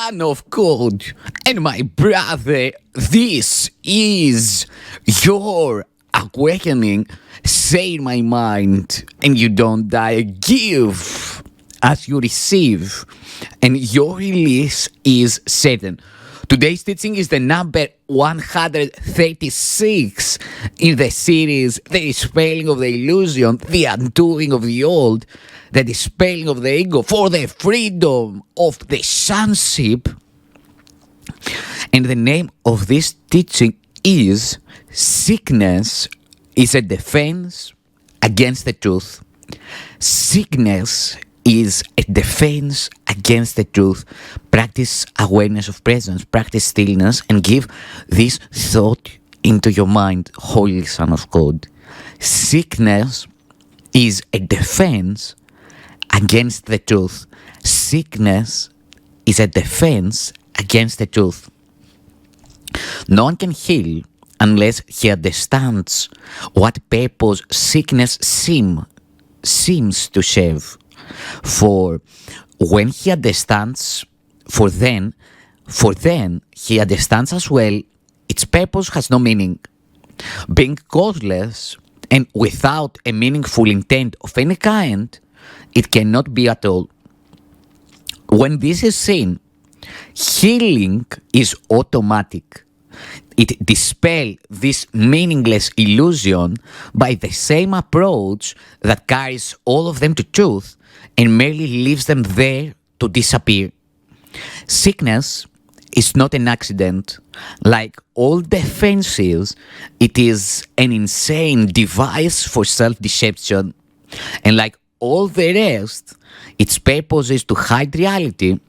son of God and my brother, this is your awakening. Say in my mind, and you don't die. Give as you receive, and your release is certain. Today's teaching is the number 136 in the series, The Dispelling of the Illusion, The Undoing of the Old, The Dispelling of the Ego for the Freedom of the Sonship. And the name of this teaching is Sickness is a Defense Against the Truth. Sickness is a defense against the truth. Practice awareness of presence, practice stillness, and give this thought into your mind, Holy Son of God. Sickness is a defense against the truth. Sickness is a defense against the truth. No one can heal unless he understands what purpose sickness seems to serve. For when he understands, for then he understands as well, its purpose has no meaning. Being causeless and without a meaningful intent of any kind, it cannot be at all. When this is seen, healing is automatic. It dispels this meaningless illusion by the same approach that carries all of them to truth and merely leaves them there to disappear. Sickness is not an accident. Like all defenses, it is an insane device for self-deception. And like all the rest, its purpose is to hide reality,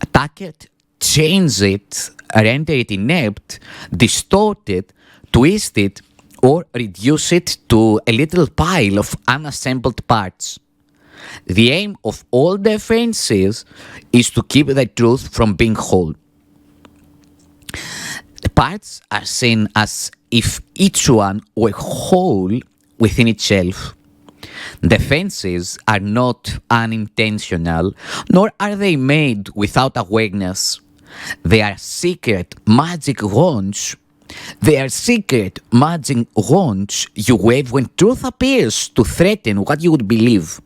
attack it, change it, render it inept, distort it, twist it, or reduce it to a little pile of unassembled parts. The aim of all defenses is to keep the truth from being whole. The parts are seen as if each one were whole within itself. Defenses are not unintentional, nor are they made without awareness. They are secret magic wands. They are secret magic wands you wave when truth appears to threaten what you would believe.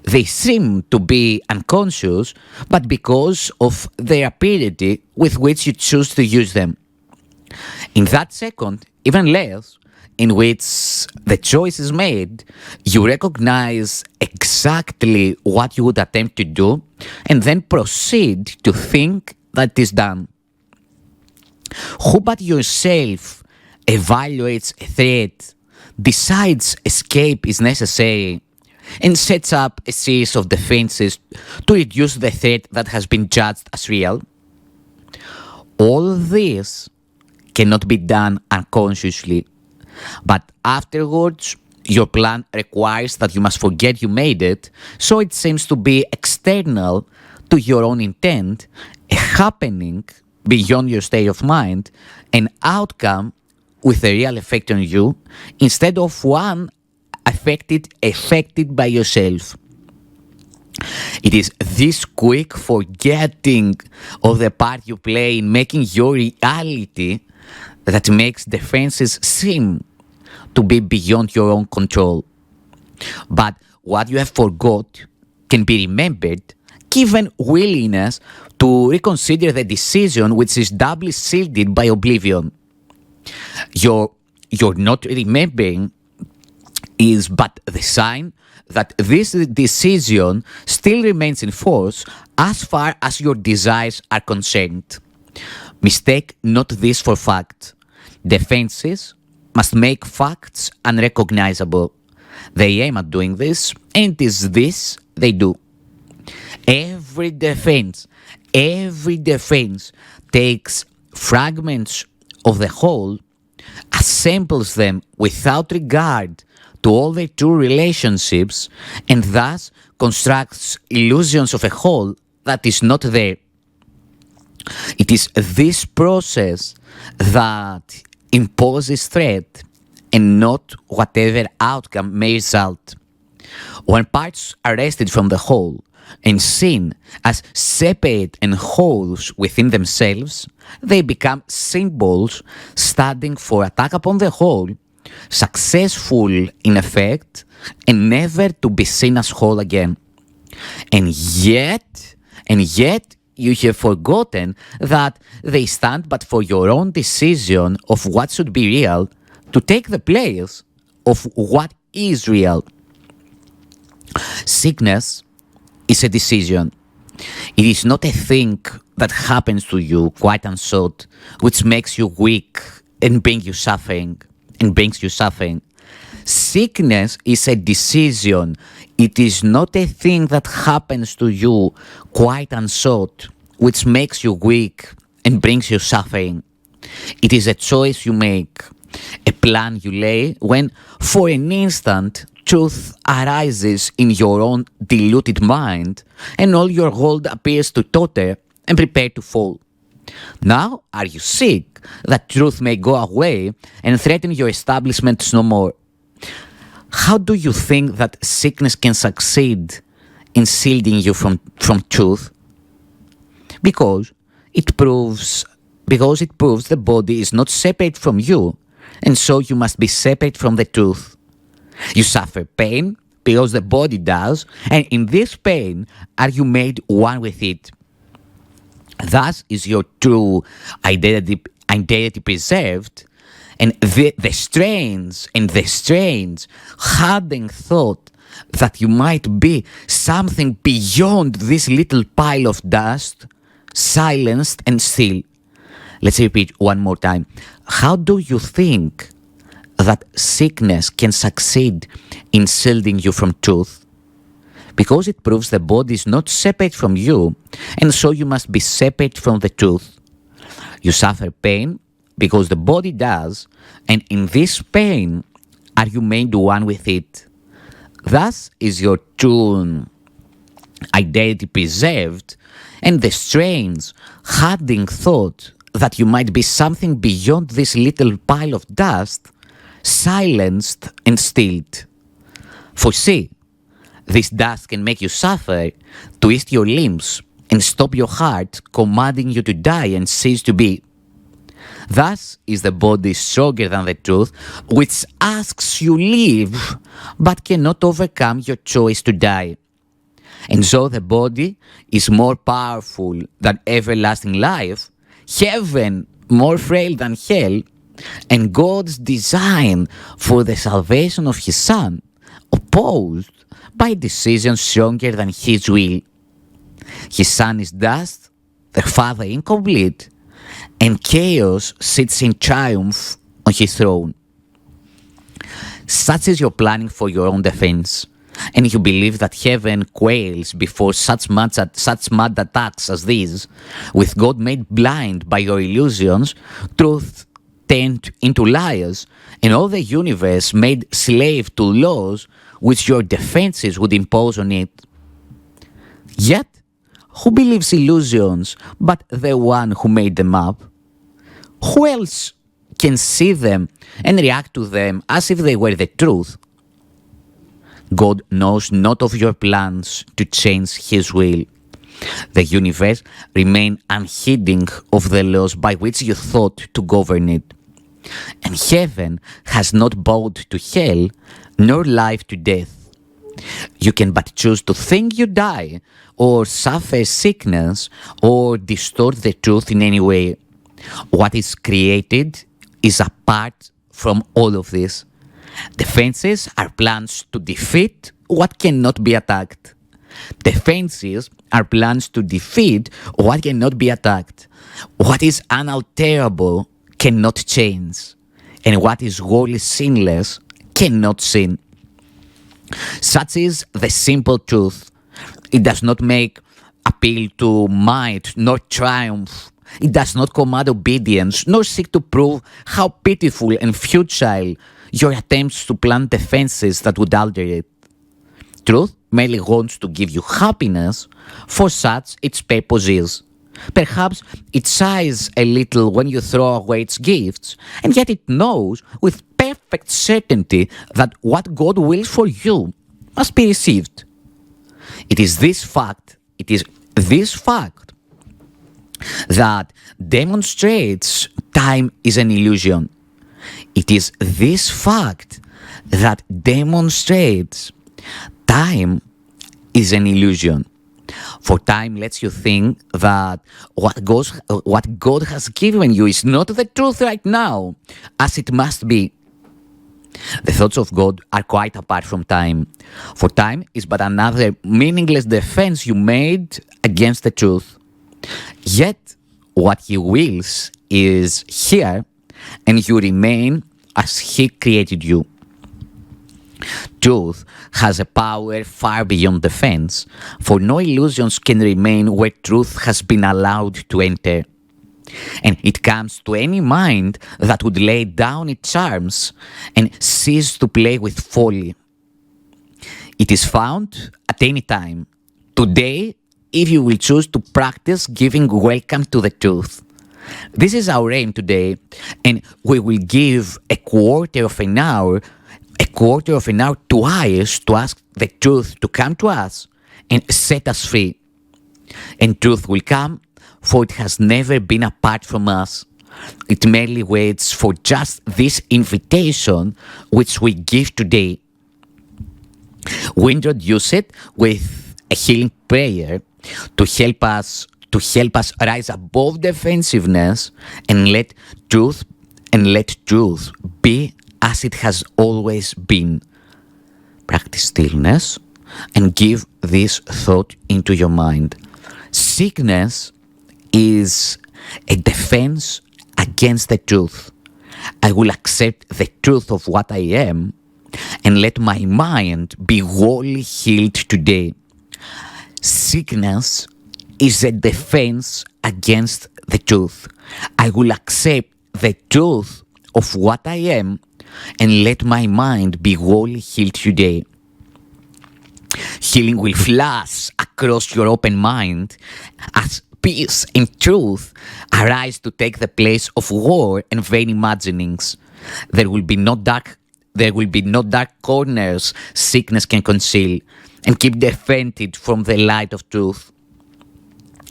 They seem to be unconscious, but because of the rapidity with which you choose to use them. In that second, even less, in which the choice is made, you recognize exactly what you would attempt to do and then proceed to think that it is done. Who but yourself evaluates a threat, decides escape is necessary, and sets up a series of defenses to reduce the threat that has been judged as real? All this cannot be done unconsciously, but afterwards your plan requires that you must forget you made it, so it seems to be external to your own intent, a happening beyond your state of mind, an outcome with a real effect on you, instead of one affected by yourself. It is this quick forgetting of the part you play in making your reality that makes defenses seem to be beyond your own control. But what you have forgot can be remembered, given willingness to reconsider the decision, which is doubly shielded by oblivion. Your not remembering is but the sign that this decision still remains in force as far as your desires are concerned. Mistake not this for fact. Defenses must make facts unrecognizable. They aim at doing this, and it is this they do. Every defense takes fragments of the whole, assembles them without regard to all their true relationships, and thus constructs illusions of a whole that is not there. It is this process that imposes threat and not whatever outcome may result. When parts are wrested from the whole, and sin as separate and wholes within themselves, they become symbols standing for attack upon the whole, successful in effect, and never to be seen as whole again. And yet, you have forgotten that they stand but for your own decision of what should be real to take the place of what is real. Sickness is a decision. It is not a thing that happens to you quite unsought, which makes you weak and brings you suffering. Sickness is a decision. It is not a thing that happens to you quite unsought, which makes you weak and brings you suffering. It is a choice you make, a plan you lay when, for an instant, truth arises in your own deluded mind and all your world appears to totter and prepare to fall. Now are you sick that truth may go away and threaten your establishments no more? How do you think that sickness can succeed in shielding you from truth? Because it proves the body is not separate from you, and so you must be separate from the truth. You suffer pain because the body does, and in this pain are you made one with it. Thus is your true identity preserved, and the strange hardened thought that you might be something beyond this little pile of dust, silenced and still. Let's repeat one more time. How do you think that sickness can succeed in shielding you from truth? Because it proves the body is not separate from you, and so you must be separate from the truth. You suffer pain because the body does, and in this pain are you made one with it. Thus is your true identity preserved, and the strange, hardening thought that you might be something beyond this little pile of dust, silenced and stilled. For see, this dust can make you suffer, twist your limbs, and stop your heart, commanding you to die and cease to be. Thus is the body stronger than the truth, which asks you live, but cannot overcome your choice to die. And so the body is more powerful than everlasting life, heaven more frail than hell, and God's design for the salvation of His Son opposed by decisions stronger than His will. His Son is dust, the Father incomplete, and chaos sits in triumph on His throne. Such is your planning for your own defense, and you believe that heaven quails before such mad attacks as these, with God made blind by your illusions, truth turned into liars, and all the universe made slave to laws which your defenses would impose on it. Yet, who believes illusions but the one who made them up? Who else can see them and react to them as if they were the truth? God knows not of your plans to change His will. The universe remains unheeding of the laws by which you thought to govern it. And heaven has not bowed to hell, nor life to death. You can but choose to think you die, or suffer sickness, or distort the truth in any way. What is created is apart from all of this. Defenses are plans to defeat what cannot be attacked. Defenses are plans to defeat what cannot be attacked. What is unalterable cannot change, and what is wholly sinless cannot sin. Such is the simple truth. It does not make appeal to might nor triumph. It does not command obedience nor seek to prove how pitiful and futile your attempts to plant defenses that would alter it. Truth merely wants to give you happiness, for such its purpose is. Perhaps it sighs a little when you throw away its gifts, and yet it knows with perfect certainty that what God wills for you must be received. It is this fact that demonstrates time is an illusion. It is this fact that demonstrates time is an illusion. For time lets you think that what God has given you is not the truth right now, as it must be. The thoughts of God are quite apart from time, for time is but another meaningless defense you made against the truth. Yet, what He wills is here, and you remain as He created you. Truth has a power far beyond defense, for no illusions can remain where truth has been allowed to enter. And it comes to any mind that would lay down its arms and cease to play with folly. It is found at any time. Today, if you will choose to practice giving welcome to the truth. This is our aim today, and we will give a quarter of an hour twice to ask the truth to come to us and set us free. And truth will come, for it has never been apart from us. It merely waits for just this invitation which we give today. We introduce it with a healing prayer to help us rise above defensiveness and let truth be as it has always been. Practice stillness and give this thought into your mind. Sickness is a defense against the truth. I will accept the truth of what I am and let my mind be wholly healed today. Sickness is a defense against the truth. I will accept the truth of what I am and let my mind be wholly healed today. Healing will flash across your open mind as peace and truth arise to take the place of war and vain imaginings. There will be no dark corners sickness can conceal and keep defended from the light of truth.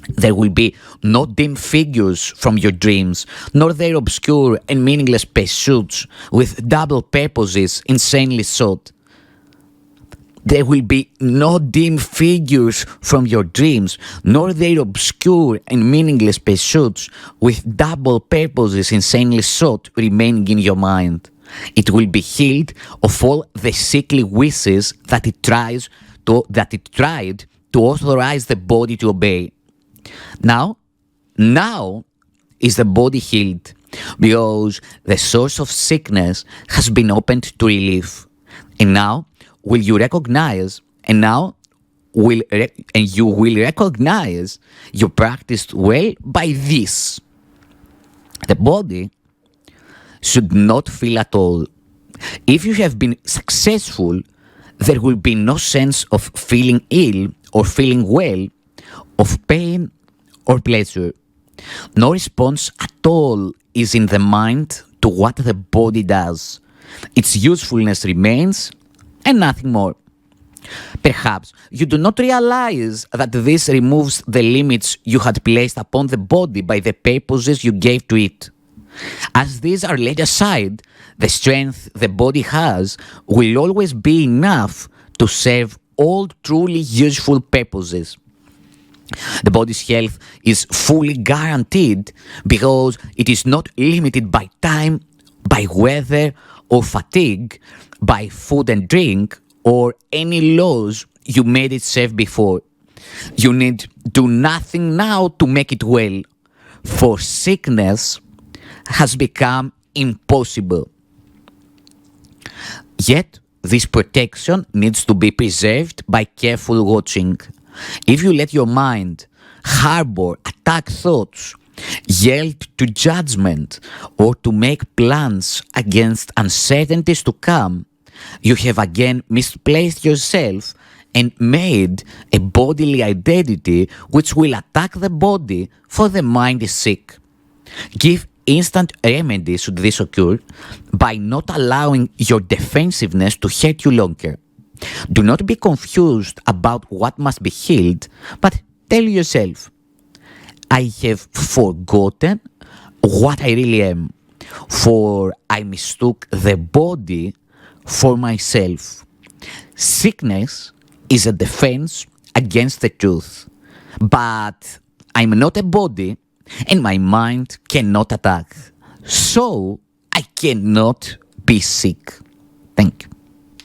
There will be no dim figures from your dreams, nor their obscure and meaningless pursuits with double purposes insanely sought. There will be no dim figures from your dreams, nor their obscure and meaningless pursuits with double purposes insanely sought remaining in your mind. It will be healed of all the sickly wishes that it tried to authorize the body to obey. Now is the body healed, because the source of sickness has been opened to relief. And now you will recognize you practiced well by this. The body should not feel at all. If you have been successful, there will be no sense of feeling ill or feeling well, of pain or pleasure. No response at all is in the mind to what the body does. Its usefulness remains and nothing more. Perhaps you do not realize that this removes the limits you had placed upon the body by the purposes you gave to it. As these are laid aside, the strength the body has will always be enough to serve all truly useful purposes. The body's health is fully guaranteed because it is not limited by time, by weather or fatigue, by food and drink, or any laws you made it serve before. You need do nothing now to make it well, for sickness has become impossible. Yet, this protection needs to be preserved by careful watching. If you let your mind harbor attack thoughts, yield to judgment, or to make plans against uncertainties to come, you have again misplaced yourself and made a bodily identity which will attack the body, for the mind is sick. Give instant remedy should this occur by not allowing your defensiveness to hurt you longer. Do not be confused about what must be healed, but tell yourself, I have forgotten what I really am, for I mistook the body for myself. Sickness is a defense against the truth, but I'm not a body and my mind cannot attack. So I cannot be sick. Thank you.